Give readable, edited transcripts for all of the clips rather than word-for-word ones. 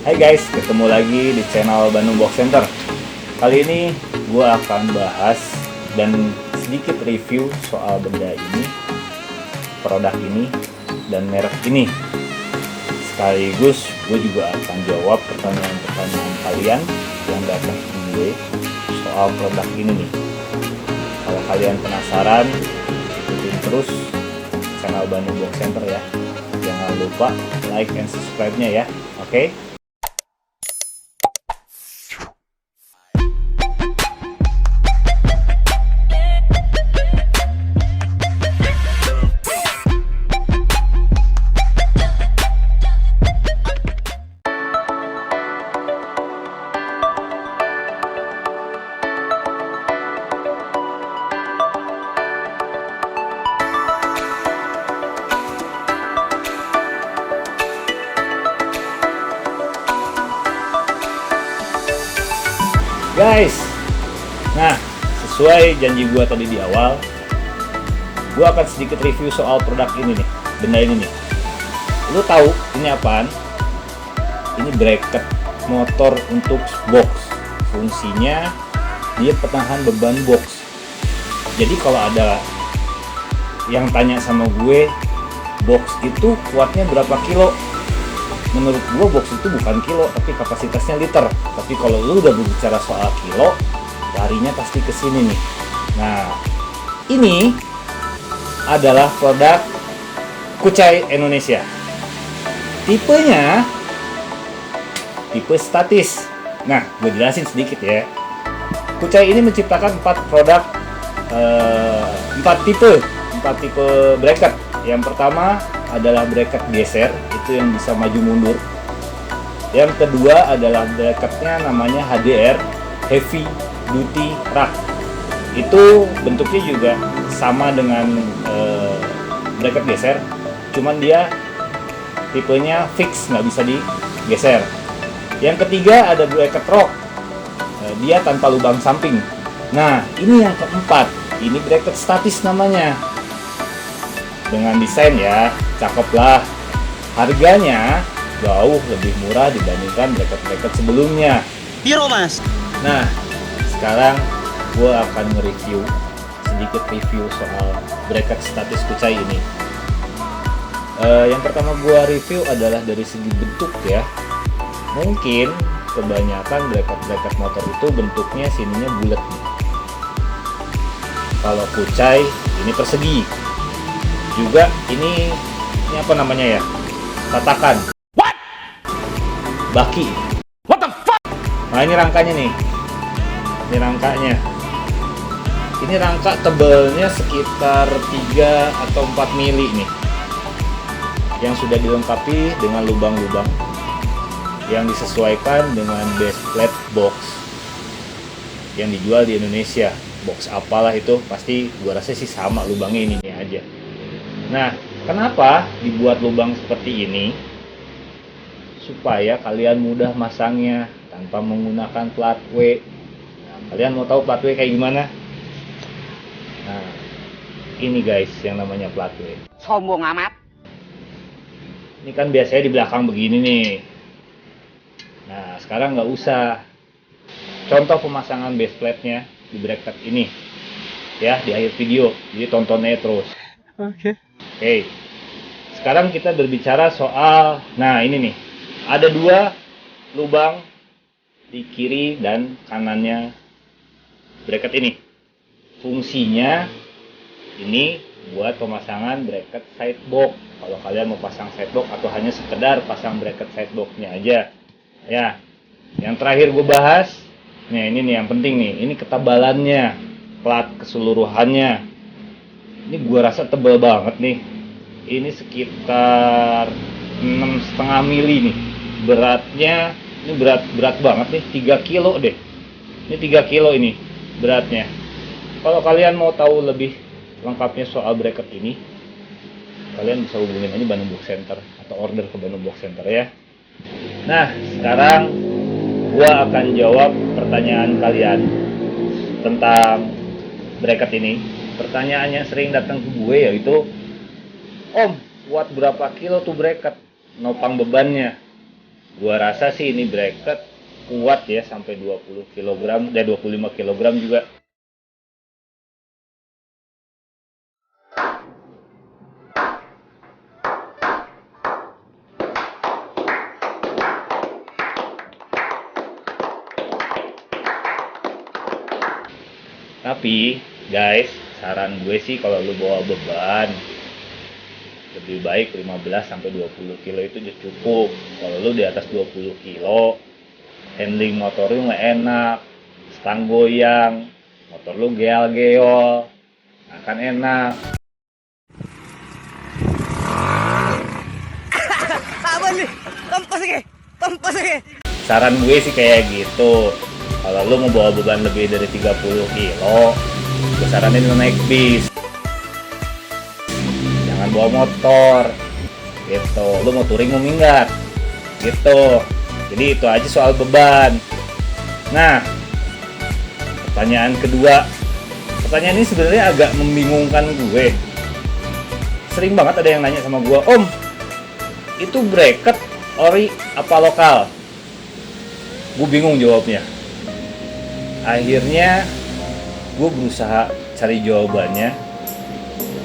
Hai guys, ketemu lagi di channel Bandung Box Center. Kali ini gue akan bahas dan sedikit review soal benda ini, produk ini, dan merek ini. Sekaligus gue juga akan jawab pertanyaan-pertanyaan kalian yang datang ke gue soal produk ini nih. Kalau kalian penasaran, ikutin terus channel Bandung Box Center ya. Jangan lupa like and subscribe-nya ya. Oke? Guys, nah sesuai janji gue tadi di awal, gue akan sedikit review soal produk ini nih, benda ini nih. Lu tahu ini apaan? Ini bracket motor untuk box. Fungsinya dia penahan beban box. Jadi kalau ada yang tanya sama gue, box itu kuatnya berapa kilo? Menurut gue box itu bukan kilo, tapi kapasitasnya liter. Tapi kalau lu udah berbicara soal kilo, larinya pasti ke sini nih. Nah, ini adalah produk Kucai Indonesia. Tipenya tipe statis. Nah, gue jelasin sedikit ya. Kucai ini menciptakan 4 produk, 4 tipe bracket. Yang pertama adalah bracket geser, itu yang bisa maju mundur. Yang kedua adalah bracketnya namanya HDR, Heavy Duty Rack. Itu bentuknya juga sama dengan bracket geser, cuman dia tipenya fix, nggak bisa digeser. Yang ketiga ada bracket rock, dia tanpa lubang samping. Nah, ini yang keempat, ini bracket statis namanya. Dengan desain ya, cakep lah. Harganya jauh lebih murah dibandingkan bracket-bracket sebelumnya. Hero mas. Nah, sekarang gue akan nge-review sedikit review soal bracket statis Kucai ini. Yang pertama gue review adalah dari segi bentuk ya. Mungkin kebanyakan bracket-bracket motor itu bentuknya sininya bulat nih. Kalau Kucai ini persegi. Juga ini apa namanya ya? Tatakan. What? Baki. What the fuck? Nah, ini rangkanya nih. Ini rangkanya. Ini rangka tebelnya sekitar 3 atau 4 mili nih. Yang sudah dilengkapi dengan lubang-lubang yang disesuaikan dengan base plate box yang dijual di Indonesia. Box apalah itu, pasti gua rasa sih sama lubangnya ini aja. Nah, kenapa dibuat lubang seperti ini? Supaya kalian mudah masangnya tanpa menggunakan plat W. Nah, kalian mau tahu plat W kayak gimana? Nah, ini guys yang namanya plat W. Sombong amat. Ini kan biasanya di belakang begini nih. Nah, sekarang nggak usah. Contoh pemasangan base plate-nya di bracket ini. Ya, di akhir video. Jadi tontonnya terus. Oke. Oke, sekarang kita berbicara soal, nah ini nih, ada 2 lubang di kiri dan kanannya bracket ini. Fungsinya ini buat pemasangan bracket sidebox. Kalau kalian mau pasang sidebox atau hanya sekedar pasang bracket sideboxnya aja. Ya, yang terakhir gue bahas, nih ini nih yang penting nih, ini ketabalannya, plat keseluruhannya. Ini gua rasa tebal banget nih. Ini sekitar 6,5 mili nih. Beratnya ini berat banget nih, 3 kilo deh. Ini 3 kilo ini beratnya. Kalau kalian mau tahu lebih lengkapnya soal bracket ini, kalian bisa hubungin aja Bandung Box Center atau order ke Bandung Box Center ya. Nah, sekarang gua akan jawab pertanyaan kalian tentang bracket ini. Pertanyaan yang sering datang ke gue yaitu, Om, buat berapa kilo tuh bracket? Nopang bebannya. Gua rasa sih ini bracket kuat ya sampai 20 kg, 25 kg juga. Tapi guys, saran gue sih kalau lu bawa beban lebih baik 15 sampai 20 kilo itu udah cukup. Kalau lu di atas 20 kilo, handling motor lu nggak enak, stang goyang, motor lu geol-geol, akan enak. Apa nih? Kompas lagi. Saran gue sih kayak gitu. Kalau lu mau bawa beban lebih dari 30 kilo, gue saranin lu naik bis. Jangan bawa motor. Gitu. Lu mau touring mau minggat. Gitu. Jadi itu aja soal beban. Nah, pertanyaan kedua. Pertanyaan ini sebenarnya agak membingungkan gue. Sering banget ada yang nanya sama gue, "Om, itu bracket ori apa lokal?" Gue bingung jawabnya. Akhirnya gue berusaha cari jawabannya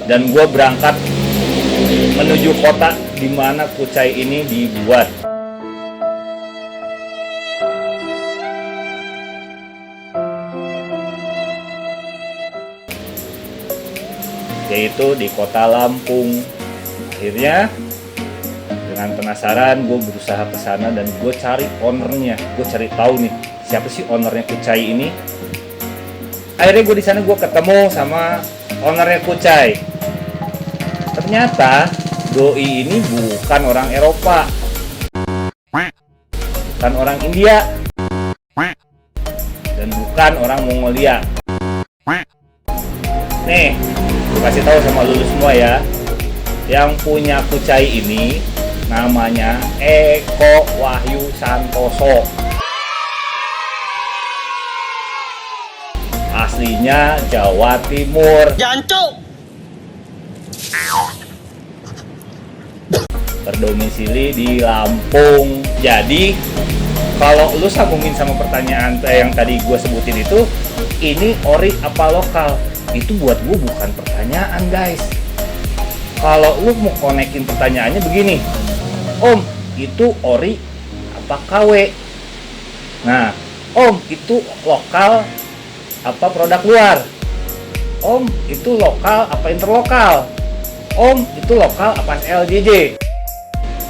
dan gue berangkat menuju kota di mana kucai ini dibuat. Yaitu di kota Lampung. Akhirnya dengan penasaran gue berusaha ke sana dan gue cari ownernya. Gue cari tahu nih siapa sih ownernya kucai ini. Akhirnya gue di sana gue ketemu sama ownernya kucai. Ternyata doi ini bukan orang Eropa, bukan orang India, dan bukan orang Mongolia. Nih, gue kasih tahu sama lu semua ya, yang punya kucai ini namanya Eko Wahyu Santoso. Aslinya Jawa Timur. Jancuk. Berdomisili di Lampung. Jadi kalau lu sambungin sama pertanyaan yang tadi gue sebutin itu, ini ori apa lokal? Itu buat gue bukan pertanyaan guys. Kalau lu mau konekin pertanyaannya begini, Om, itu ori apa KW? Nah, Om, itu lokal apa produk luar? Om, itu lokal apa interlokal? Om, itu lokal apa LJJ?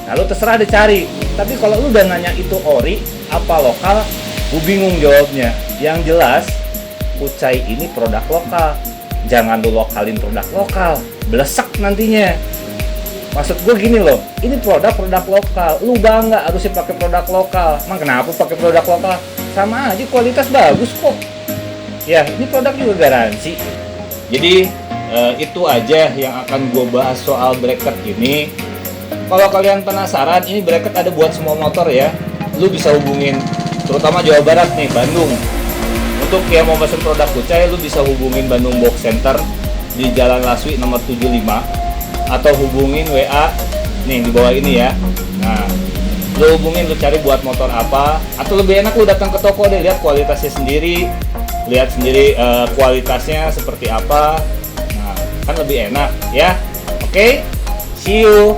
Nah, lu terserah dicari. Tapi kalau lu udah nanya itu ori apa lokal, gue bingung jawabnya. Yang jelas, kucai ini produk lokal. Jangan lu lokalin produk lokal, blesek nantinya. Maksud gue gini loh, ini produk lokal. Lu bangga harusnya pakai produk lokal. Emang kenapa pakai produk lokal? Sama aja kualitas bagus kok. Ya, ini produk juga garansi. Jadi itu aja yang akan gue bahas soal bracket ini. Kalau kalian penasaran, ini bracket ada buat semua motor ya. Lu bisa hubungin, terutama Jawa Barat nih, Bandung. Untuk yang mau pesen produk kucai, lu bisa hubungin Bandung Box Center di Jalan Laswi nomor 75, atau hubungin WA nih di bawah ini ya. Nah, lu hubungin, lu cari buat motor apa, atau lebih enak lu datang ke toko deh, lihat kualitasnya sendiri, lihat sendiri kualitasnya seperti apa. Nah, kan lebih enak ya. Oke, see you.